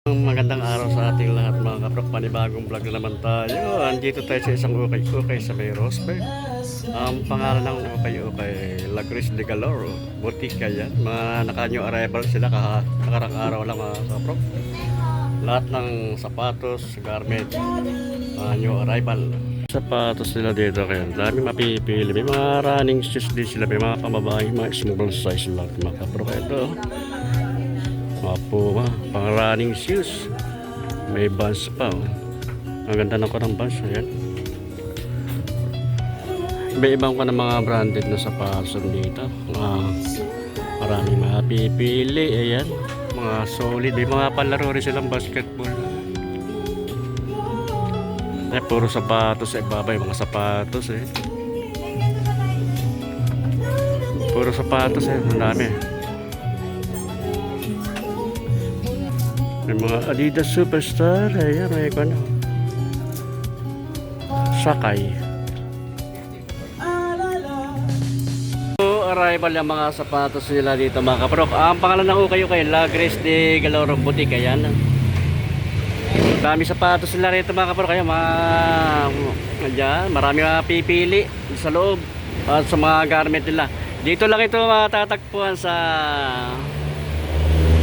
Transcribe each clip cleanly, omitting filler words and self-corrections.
Magandang araw sa ating lahat mga kaprok, panibagong vlog na naman tayo. Andito tayo sa isang ukay-ukay sa may Rosberg. Ang pangalan ng ukay-ukay, La Gris de Galor, Boutique yan. Mga naka-new arrival sila nakarang araw lang mga kaprok. Lahat ng sapatos, garment, new arrival. Sapatos nila dito kaya dami mapipili. May mga running shoes din sila, may mga pamabahay, mga small size lang mga kaprok. Ito mga Puma, pang running shoes. May Vans pa oh. Ang ganda ng ng Vans, ayan. Iba-ibang ka ng mga branded na sapatos dito. Maraming mapipili, ayan. Mga solid, may mga palaro rin silang basketball. Puro sapatos, babay mga sapatos puro sapatos ang dami. May mga Adidas Superstar, ayan, may ano, Sakay. So, arrival yung mga sapatos nila dito mga kaprok. Ang pangalan ng ukay-ukay, La Gris de Galor Boutique, ayan. Dami sapatos nila rito mga kaprok, ayan, marami mapipili sa loob at sa mga garment nila. Dito lang ito matatagpuan sa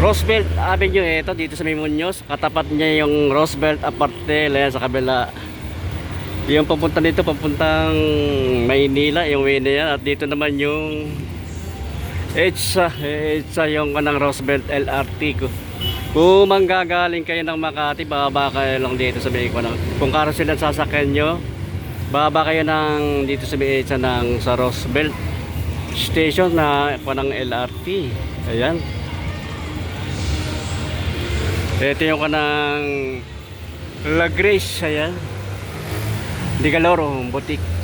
Roosevelt Avenue, ito dito sa Muñoz. Katapat niya yung Roosevelt Aparte, sa kabila. Yung papunta dito, papuntang Maynila, yung way na yan. At dito naman yung EDSA yung kanang Roosevelt LRT ko. Kung manggagaling kayo ng Makati, bababa kayo lang dito sa Bicol. Kung karo sila sasakyan nyo, bababa kayo ng dito sa EDSA sa Roosevelt Station na kanang LRT. Ayan. Ito yung kanang La Gris, ayan, de Galor Boutique.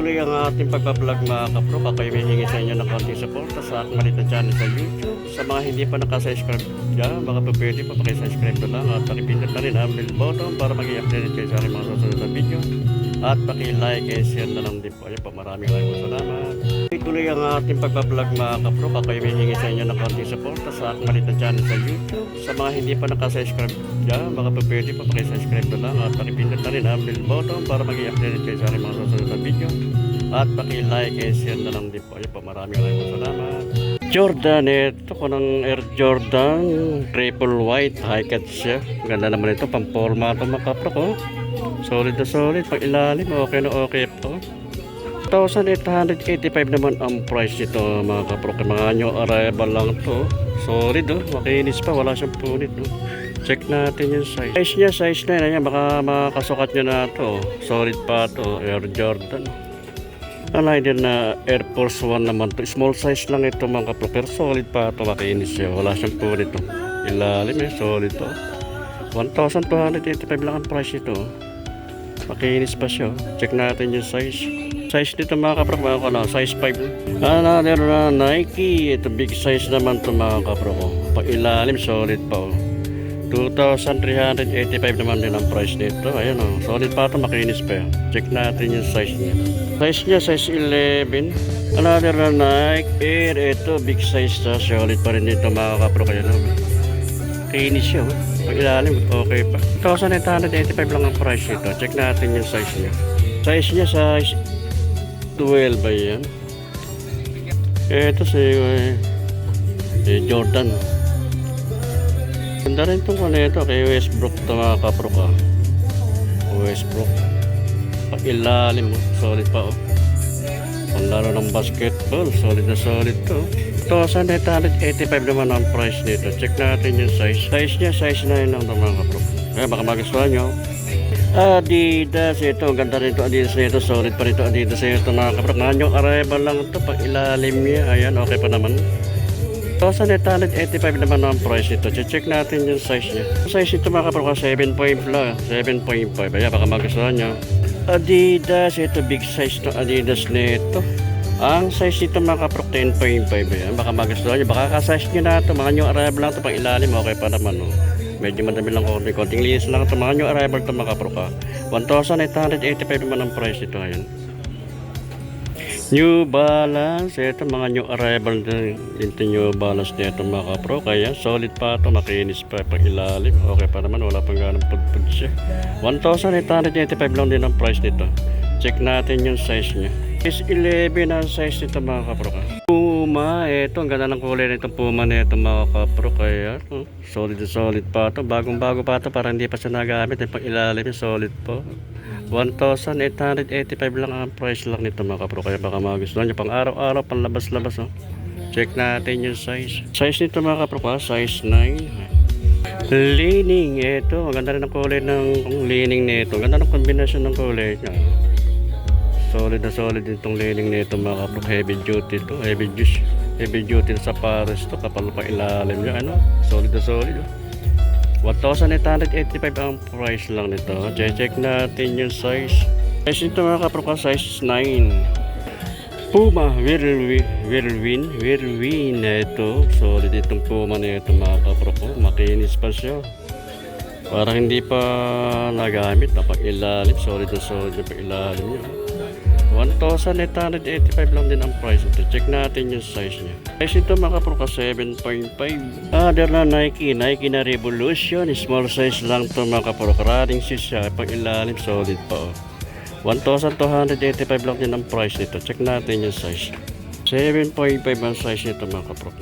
Tuloy ang ating pagbablog mga kapro. Kayo may hingi sa inyo ng konting suporta sa aking maliit na channel sa YouTube. Sa mga hindi pa nakasubscribe dyan, baka pwede pa pakisubscribe na lang at pakipindot na rin ang bell button para mag-i-update kayo sa aking mga susunod na video. At paki-like and share na lang din po. Ayun po, maraming salamat. Tuloy ang ating pagbablog mga kapro. Kayo may hingi sa inyo ng konting suporta sa aking maliit na channel sa YouTube. Sa mga hindi pa nakasubscribe dyan, baka pwede pa pakisubscribe na lang at pakipindot na rin ang bell button para mag-i-update kayo sa aking mga susunod na video. At paki-like and share na lang din po. Ayun po, maraming salamat. Jordan, ito ko ng Air Jordan triple white, high cut siya. Ganda naman ito, pang forma ito mga kapro ko. Solid na solid, pang ilalim, okay na okay po. 1,885 naman ang price nito mga kapro. Mga new arrival lang to. Solid makinis pa, wala siyang punit Check natin yung size. Size na yan, baka makasukat nyo na to. Solid pa to, Air Jordan. Din na Air Force 1 naman to. Small size lang ito mga kapro, pero solid pa ito, makinis siya. Wala siyang punit ilalim solid to. 1,285 lang ang price ito. Makinis pa siya. Check natin yung size. Size dito mga kapro, size 5. Another Nike. Ito big size naman to mga kapro ko. Pag ilalim solid pa 2,385 naman din ang price nito. Ayan solid pa ito, makinis pa. Check natin yung size niya. Size niya, size 11. Another Nike Air. Ito big size na, solid pa rin dito mga kapro. Kaya makinis siya. Pag ilalim, okay pa. 1,885 lang ang price nito. Check natin yung size niya. Size niya, size 12 ba yan? Ito si Jordan. Ganda rin itong kuneto kay Westbrook ito mga kapro ka. Westbrook. Pag-ilalim mo. Solid pa oh. Panlaro ng basketball. Solid na solid to. 2,885 naman ang price nito. Check natin yung size. Size niya, size 9 lang ito mga kapro. Kaya baka magustuhan nyo. Adidas. Ito, ang ganda rin ito. Adidas nito. Solid pa rin ito. Adidas nito mga kapro. Ngayon yung arrival lang ito. Pag-ilalim niya. Ayan, okay pa naman. 2,885 naman ang price nito. Check natin yung size niya. Size nito mga kapro 7.5 lang. 7.5. Ayan, baka magustuhan nyo. Adidas. Ito, big size to Adidas nito. Ang size nito mga kapro 10.5. Ayan, baka magustuhan nyo. Baka ka-size nyo na ito. Mga new arrival lang ito. Pang ilalim, okay pa naman. Oh. Medyo madami lang konting linis lang ito. Mga new arrival ito mga kapro ka. 1,885 naman ang price nito. Ayan. New Balance, ito mga new arrival din. Ito New Balance nito mga kapro. Kaya solid pa ito, makinis pa pag ilalim. Okay pa naman, wala pang ganang pudpud siya. 1,885 lang din ang price nito. Check natin yung size niya. Size 11 ang size nito mga kapro. Puma, ito ang ganda ng kulay nito Puma nito mga kapro. Kaya solid pa ito. Bagong bago pa ito, para hindi pa siya nagamit. Pag ilalim, solid po. 1,885 lang ang price lang nito mga kapro. Kaya baka magustuhan nyo pang araw-araw, pang labas-labas. Oh. Check natin yung size. Size nito mga kapro size 9. Leaning, ito. Maganda rin ang kulay ng leaning nito. Ganda ng kombinasyon ng kulay niya. Solid na solid din itong leaning nito mga kapro. Heavy duty to. Heavy duty sa pares to. Kapal pa ilalim niya. Ano? Solid na solid. Oh. 1,885 ang price lang nito. Check natin yung size. Size nito mga kapro size 9. Puma Whirlwind ito. Solid itong Puma nito mga kapro ko. Makinis pa siya. Parang hindi pa nagamit. Napag ilalim. Solid na solid yung ilalim niya. 1,885 lang din ang price nito. Check natin yung size niya. Size nito mga kapro 7.5. Other na Nike na Revolution. Small size lang ito mga kapro. Running shoes siya. Pag ilalim, solid pa oh. 1,285 lang din ang price nito. Check natin yung size. 7.5 ang size nito mga kapro.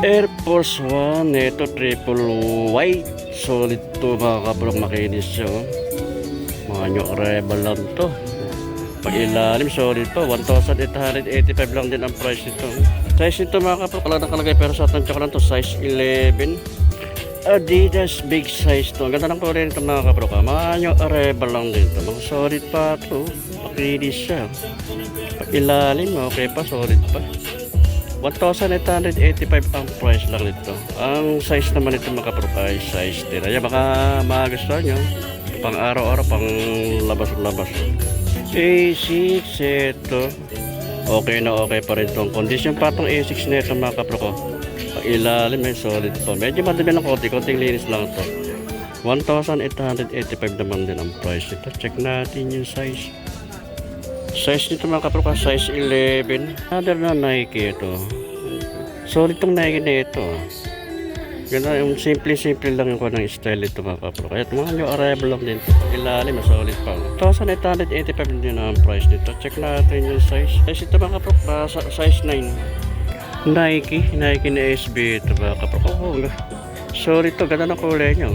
Air Force 1. Ito triple white. Solid to mga kapro. Makinis siya oh. Mga new arrival lang to. Pag ilalim, solid pa. 1,885 lang din ang price nito. Size nito mga kapro, nakalagay pero sa tansya ko lang to size 11. Adidas big size to. Ang ganda ng kulay nito mga kapro ka. Mga new arrival lang din to. Mga solid pa to. Makinis siya. Pag ilalim, okay pa, solid pa. 1,885 ang price lang nito. Ang size naman nito mga kapro ay size 10. Ayan, baka magustuhan nyo. Pang araw-araw, pang labas-labas. A6 ito. Okay na okay pa rin itong condition pa itong A6 na ito mga kapro ko. Pag ilalim ay solid pa. Medyo madami lang konting linis lang ito. 1,885 naman din ang price nito. Check natin yung size. Size nito mga kapro ko size 11. Other na Nike ito. Solid itong Nike na ito. Ganda yung simple lang yung ng style ito mga kapro. Kaya mga new arrival lang din. Ilalim, solid pa. 1,885 din ang price nito. Check natin yung size. Size ito mga kapro, size 9. Nike na SB ito mga kapro. Solid to, ganda ng kulay niya.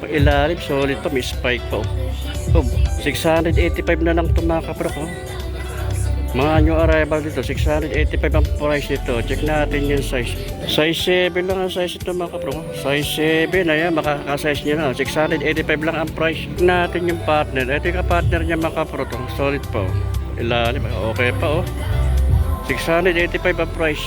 Pag ilalim, solid to, may spike pa. 685 na lang ito mga kapro. Mga new arrival dito, 685 ang price nito. Check natin yung size. Size 7 lang ang size ito mga kapro. Size 7, ayan, makakasize nyo na. 685 lang ang price. Check natin yung partner. Ito yung partner niya mga kapro. Solid pa. Ilalim, okay pa oh. 685 ang price.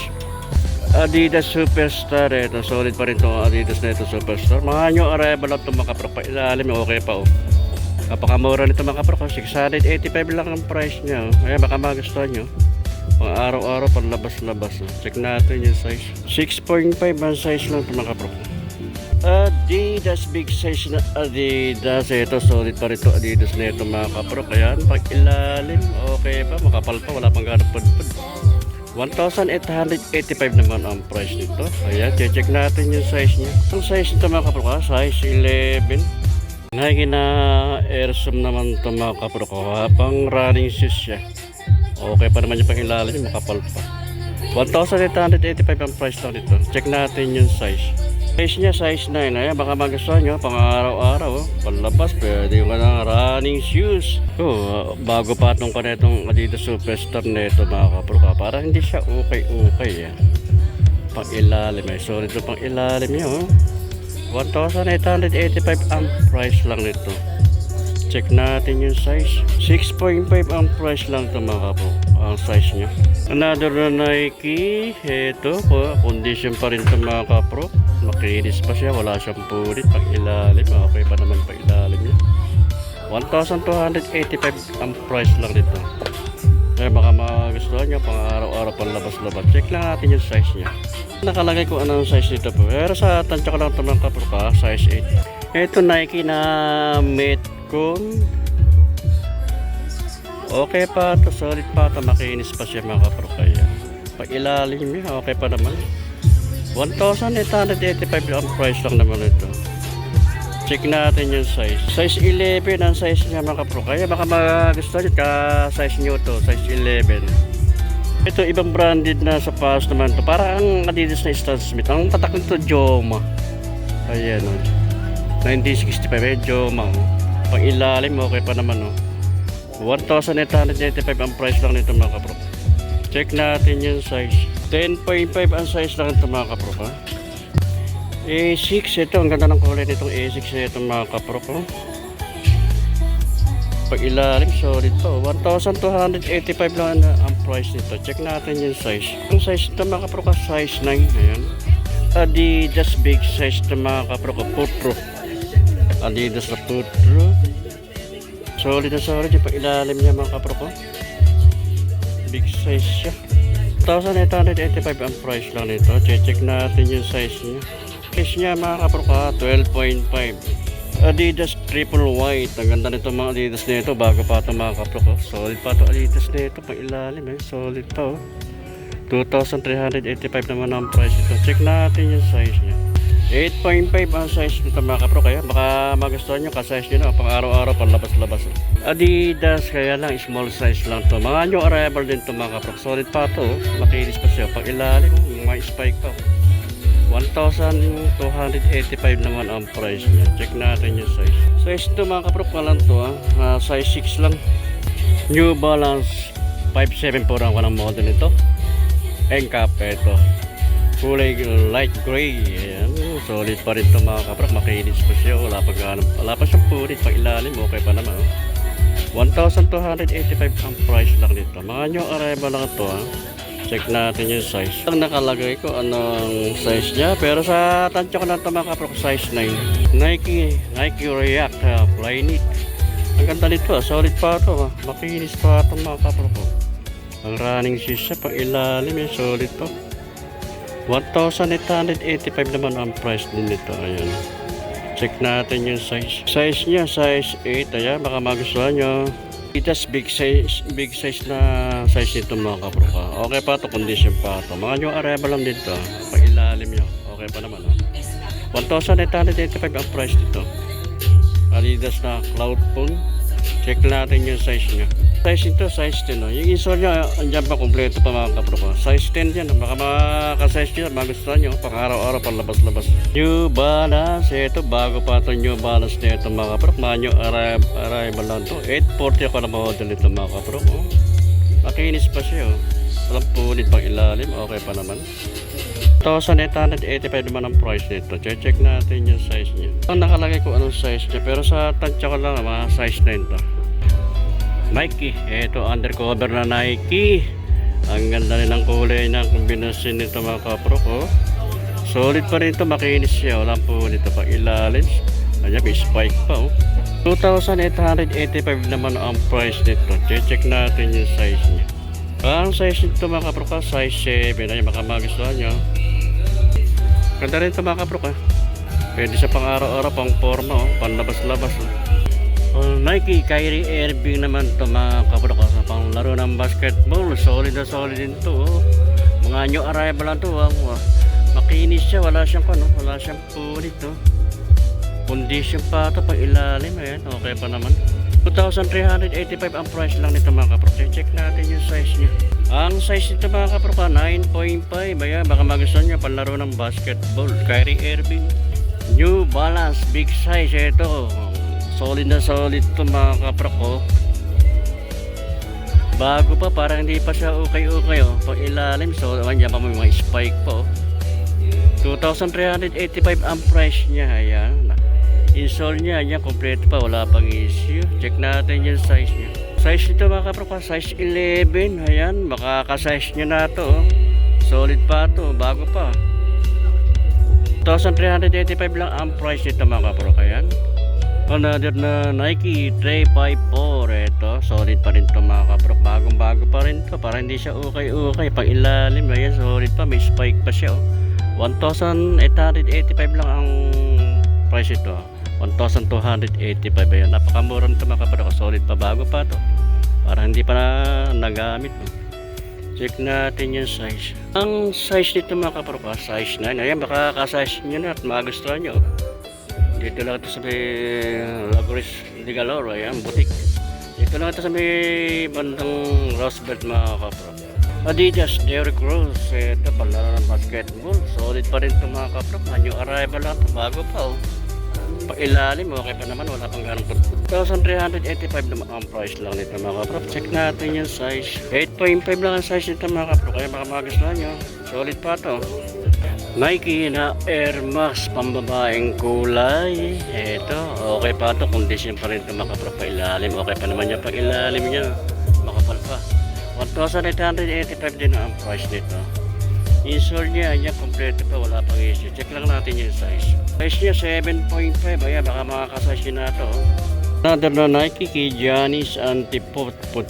Adidas Superstar. Ito, solid pa rin itong Adidas na ito Superstar. Mga new arrival lang ito mga kapro. Ilalim, okay pa oh. Napakamura nito mga kapro, 685 lang ang price niya. Kaya baka magustuhan nyo. Pang araw-araw, pang labas-labas. Check natin yung size. 6.5 ang size lang ito mga kapro. Adidas big size na Adidas. Ito solid pa rito Adidas na ito mga kapro. Kaya pag ilalim, okay pa, makapal pa, wala pang ganang pudpud. 1,885 naman ang price nito. Ayan, check natin yung size niya. Ang size nito mga kapro, size 11. Nike na Airsome naman ito mga kapro ko. Pang running shoes siya. Okay pa naman yung pang ilalim, makapal pa. 1,885 ang price lang nito. Check natin yung size. Size niya, size 9. Ayan, baka magustuhan nyo, pang araw-araw. Panlabas, pwede yung running shoes. Bago pa itong kanetong Adidas Superstar nito mga kapro. Para hindi siya okay-okay. Pang ilalim. Sorry ito pang ilalim nyo. 1,885 ang price lang nito. Check natin yung size. 6.5 ang price lang ito mga kapro. Ang size niya. Another na Nike. Ito po. Condition pa rin ito mga kapro. Makinis pa siya. Wala siyang pulit. Pag ilalim. Okay pa naman pag ilalim niya. 1,285 ang price lang nito. Kaya baka magustuhan nyo pang araw-araw pang labas-labas. Check lang natin yung size niya. Nakalagay kung anong size nito po. Pero sa tansya ko lang ito mga kapro ka. Size 8. Ito Nike na Metcon. Okay pa ito, solid pa ito, makinis pa siya mga kapro. Kaya pag ilalim niya, okay pa naman. 1,885 ang price lang naman ito. Check natin yung size. Size 11 ang size niya mga kapro. Kaya baka magustuhan nyo ka size nyo to, size 11. Ito ibang branded na sa pass naman to. Para ang Adidas na Stan Smith. Ang tatak nito Joma. Ayan o. 1965 Joma. Pag ilalim okay pa naman o. 1,885 ang price lang nito mga kapro. Check natin yung size. 10.5 ang size lang nito mga kapro ha. A6 ito. Ang ganda ng kulay nitong A6 na ito mga kapro ko. Pag ilalim solid pa. 1,285 lang ang price nito. Check natin yung size. Ang size nito mga kapro ka size 9. Ayan. Adidas big size ito mga kapro ko. Footproof. Adidas na footproof. Solid na solid yung pag-ilalim niya mga kapro ko. Big size siya. 1,885 ang price lang nito. Check natin yung size niya. Size niya mga kapro ko 12.5. Adidas triple white. Ang ganda nito mga Adidas nito. Bago pa ito mga kapro ko. Solid pa ito Adidas nito. Pag-ilalim solid pa 2,385 naman ang price nito. Check natin yung size niya. 8.5 ang size nito mga kapro. Kaya baka magustuhan nyo ka-size nyo pang araw-araw pang labas-labas. Adidas kaya lang small size lang to. Mga new arrival din to mga kapro. Solid pa to. Makinis pa siya. Pag ilalim may spike pa. 1,285 naman ang price niya. Check natin yung size. Size to mga kapro pa lang to size 6 lang. New Balance 574 ang kanang model nito. NCAP ito. Kulay light gray. Ayan. Solid pa rin ito mga kapro. Makinis pa siya. Wala pa siyang pulit. Pag ilalim okay pa naman 1,285 ang price lang dito. Mga new arrival lang ito Check natin yung size. Ang nakalagay ko anong size niya. Pero sa tansya ko lang ito mga kapro size 9. Nike React Flyknit. Ang ganda nito solid pa ito Makinis pa ito mga kapro ko. Ang running shoes siya. Pag ilalim solid pa. 1,885 naman ang price din nito. Ayan. Check natin yung size. Size niya, size 8. Ayan, baka magustuhan nyo. Adidas big size na size nito mga kapro ka. Okay pa ito, condition pa ito. Mga new arrival lang dito. Pag ilalim nyo, okay pa naman. 1,885 ang price nito. Adidas na Cloudphone. Check natin yung size niya. Size nito, size 10. Yung insole niya, andyan pa, kompleto pa mga kapro ko. Size 10 yan. Baka makasize nyo, magustuhan nyo. Pang araw-araw, pang labas-labas. New Balance. Ito, bago pa ito New Balance na ito mga kapro. Mga new arrival lang ito. 840 ako na model ito mga kapro ko. Makinis pa siya. Walang punit pang ilalim. Okay pa naman. 1,885 naman ang price nito. Check natin yung size niya. Ang nakalagay ko anong size niya. Pero sa tansya ko lang, mga size 9 to. Nike. Ito undercover na Nike. Ang ganda rin ng kulay ng kombinasyon nito mga kapro ko. Solid pa rin ito. Makinis siya. Walang punit pang ilalim. Ayan, may spike pa 2,885 naman ang price nito. Check natin yung size niya. Ang size nito mga kapro ka, size 7. Ayan, baka magustuhan nyo. Ganda rin ito mga kapro ka. Pwede siya pang araw-araw, pang forma, pang labas-labas. Nike, Kyrie Irving naman ito mga kapro ka. Sa pang laro ng basketball, solid na solid din ito. Mga new arrival lang ito. Makinis siya, wala siyang pulit. Condition pa ito, pang ilalim. Ayan, okay pa naman. 2,385 ang price lang nito mga kapro. Check natin yung size niya. Ang size nito mga kapro 9.5. Ayan, baka magustuhan nyo panlaro ng basketball. Kyrie Irving. New Balance, big size. Ito, solid na solid ito mga kapro ko. Bago pa, parang hindi pa siya okay oh. Pag ilalim, so ayan pa may mga spike po. 2,385 ang price niya. Ayan. Insole niya, ayan, kompleto pa, wala pang issue. Check natin yung size niya. Size nito mga kapro, size 11. Ayan, makaka-size niya na to oh. Solid pa to, bago pa. 2,385 lang ang price nito mga kapro. Ayan. Another na Nike 354. Ito, solid pa rin to mga kapro. Bagong bago pa rin to, para hindi siya okay. Pang ilalim, ayan, solid pa, may spike pa siya oh. 1,885 lang ang price ito. 1,285. Ayan, napakamura nito mga kapro. Solid pa, bago pa to, para hindi pa na nagamit oh. Check natin yung size. Ang size nito mga kapro, size 9. Ayan, baka ka-size nyo na at magustuhan nyo. Dito lang ito sa may Lagos de Galore. Ayan, butik. Dito lang ito sa may bandang Roosevelt mga kapro. Adidas Derrick Rose. Ito, palaro ng basketball. Solid pa rin ito mga kapro. New arrival lang ito, bago pa oh. Pag-ilalim, okay pa naman, wala pang ganong pagpud. 1,385 naman ang price lang nito mga kapro. Check natin yung size. 8.5 lang ang size nito mga kapro, kaya baka magustuhan nyo. Solid pa to. Nike na Air Max, pambabaeng kulay. Ito, okay pa to. Condition pa rin ito mga kapro. Pa-ilalim, okay pa naman yung pag-ilalim nya. Makapal pa. 1,885 din ang price nito. Insole niya, ayan, kompleto pa, wala pang issue. Check lang natin yung size. Size niya 7.5. Ayan, baka makakasize na ito oh. Another na Nike kay Giannis Antipompo.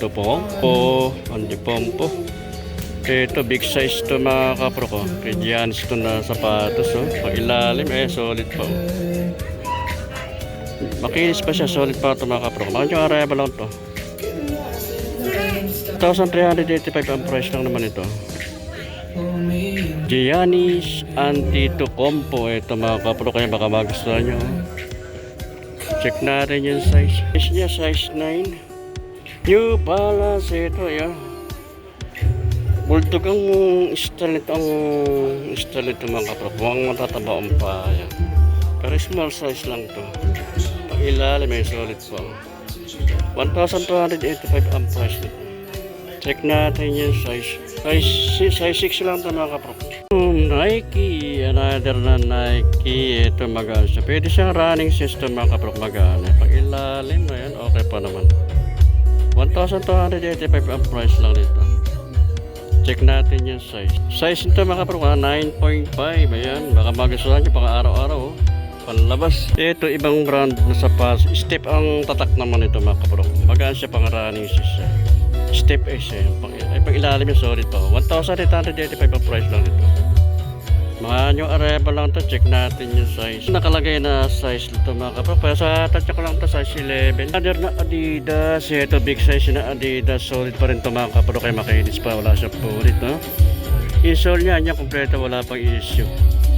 Ito, big size to mga kapro ko. Kay Giannis ito na sapatos oh. Pag ilalim, solid pa oh. Makinis pa siya, solid pa ito mga kapro ko. Bakit yung arrival lang to? 1,385 ang price lang naman ito. Giannis Antetokounmpo. Ito mga kapro, kaya baka magustuhan nyo. Check natin yung size. Size niya, size 9. New Balance. Ito, yan. Bulldog ang style nito mga kapro. Huwag matataba ang pa. Yan. Pero small size lang to. Pag ilalim ay solid pa. 1,285 ang price nito. Check natin yung size. Size 6 lang ito mga kapro. Nike, another na Nike. Ito magaan siya. Pwede siyang running system mga kapro, magaan. Pag ilalim, ayan, okay pa naman. 1,285 ang price lang dito. Check natin yung size. Size nito mga kapro, 9.5. Ayan, baka magustuhan nyo pang araw-araw. Panlabas. Ito ibang brand na sapatos. Step ang tatak naman ito mga kapro. Magaan siya pang running system. Step S eh. Pag ilalim yung solid pa. 1,885 ang price lang nito. Mga new arrival lang to. Check natin yung size. Nakalagay na size nito mga kapro. Kaya sa tansya ko lang to, size 11. Other na Adidas. Ito big size na Adidas. Solid pa rin to mga kapro. Kaya makinis pa. Wala siya pulit no? Insole niya kompleto. Wala pang issue.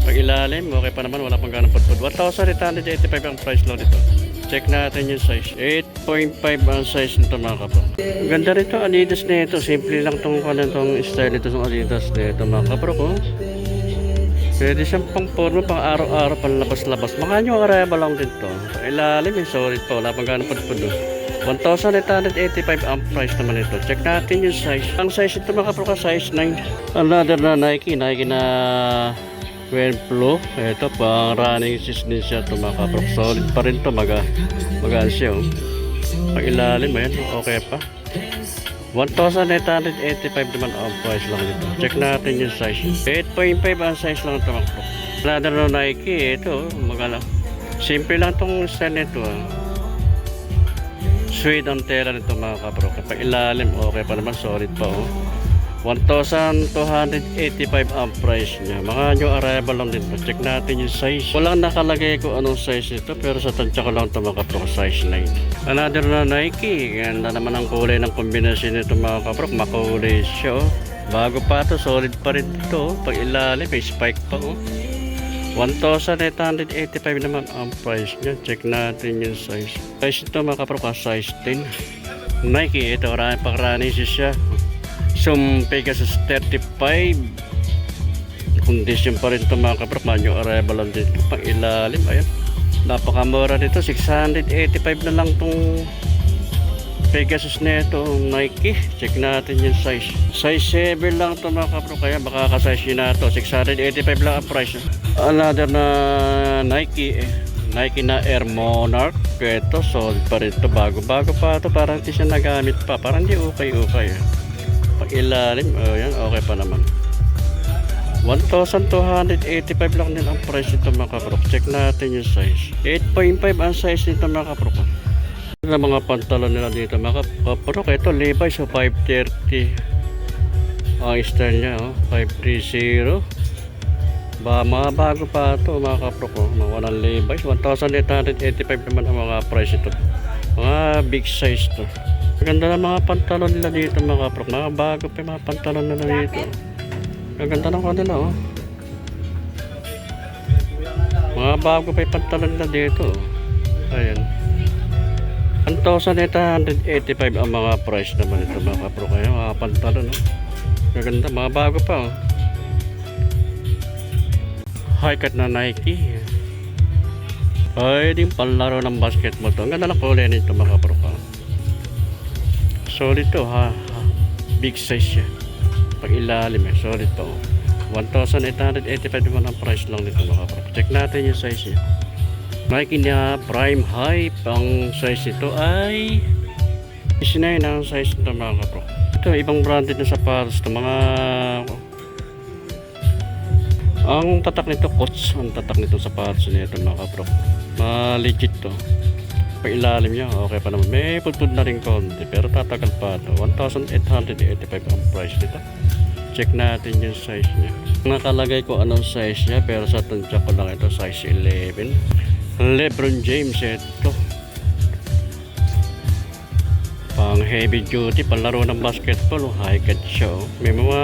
Pag ilalim, okay pa naman. Wala pang ganang pudpud. 1,885 ang price lang nito. Check natin yung size. 8.5 ang size nito mga kapro. Ganda rin ito, Adidas na ito. Simple lang itong style nito ng Adidas na ito mga kapro ko. Pwede siyang pang forma, pang araw-araw, pang labas-labas. Maka nyo arrival lang din ito. Ilalim yung solid pa. Wala pang ganang pudpud. 1,885 ang price naman ito. Check natin yung size. Ang size ito mga kapro ka, size 9. Another na Nike na Flow. Ito pang running system siya ito mga kapro. Solid pa rin ito. Magaan siya oh. Pag ilalim ayan, okay pa. 1,885 naman ang price lang dito. Check natin yung size. 8.5 ang size lang ito mga kapro. Another na Nike. Ito magala. Simple lang itong style nito Suede ang tela nito mga kapro. Kapag ilalim okay pa naman, solid pa oh. 1,285 ang price niya. Mga new arrival lang din po. Check natin yung size. Walang nakalagay ko anong size nito, pero sa tansya ko lang ito mga kapro, size 9. Another na Nike. Ganda naman ang kulay ng kombinasyon nito mga kapro. Makulay siya oh. Bago pa ito, solid pa rin ito oh. Pag ilalim, may spike pa oh. 1,885 naman ang price niya. Check natin yung size. Size ito mga kapro, size 10. Nike, ito pakarani siya. Zoom Pegasus 35. Condition pa rin ito mga kapro. Manual arrival lang dito. Pang ilalim. Ayan. Napakamura nito. 685 na lang itong Pegasus na ito. Nike. Check natin yung size. Size 7 lang ito mga kapro. Kaya baka ka-size yun na ito. 685 lang ang price. Another na Nike. Nike na Air Monarch. Ito. Solid pa rin ito. Bago-bago pa ito. Parang hindi siya nagamit pa. Parang hindi ukay-ukay. Pag ilalim. Ayan. Okay pa naman. 1,285 lang din ang price nito mga kaprok. Check natin yung size. 8.5 ang size nito mga kaprok. Ito mga pantalon nila dito mga kaprok. Ito Levi's so 530. Ang style niya 530. Mga bago pa ito mga kaprok. Mga walang Levi's. 1,885 naman ang mga price ito. Mga big size to. Maganda na mga pantalon nila dito mga kaprok. Mga bago pa mga pantalon nila dito. Ang ganda ng kanila Mga bago pa yung pantalon na dito Ayan 1,885 ang mga price naman ito mga kapro. Kaya mga pantalon Gaganda, mga bago pa High cut na Nike. Pwedeng panlaro ng basketball to. Ang ganda ng kulay nito mga kapro Solid to Big size siya. Pag ilalim solid pa 1,885 naman ang price lang nito mga kapro. Check natin yung size niya. Nike niya Prime Hype. Ang size nito ay 19 ang size nito mga kapro. Ito ibang branded na sapatos ito mga ang tatak nito Coach. Ang tatak nito sapatos nito mga kapro. Legit to. Pag ilalim niya okay pa naman. May pudpud na rin konti pero tatagal pa ito. 1,885 ang price nito. Check natin yung size niya. Nakalagay ko anong size niya pero sa tansya ko lang ito size 11. LeBron James ito. Pang heavy duty, panlaro ng basketball. High cut siya May mga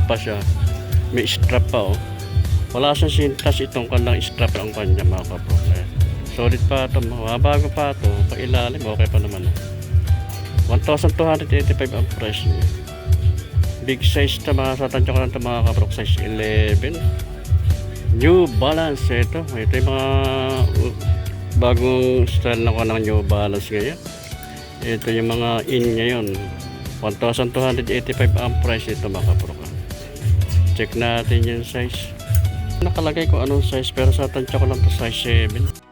pa siya. May strap pa Wala siyang sintas itong kanlang strap ang kanya mga kapro. Solid pa ito. Mga bago pa ito. Pag ilalim okay pa naman 1,285 ang price niya. Big size ito mga satansya ko lang ito mga kaprok. Size 11. New Balance ito. Ito yung mga bagong style na ko ng New Balance ngayon. Ito yung mga in ngayon. 1,285 ang price ito mga kaprok. Check natin yung size. Nakalagay ko anong size pero satansya ko lang ito size 7.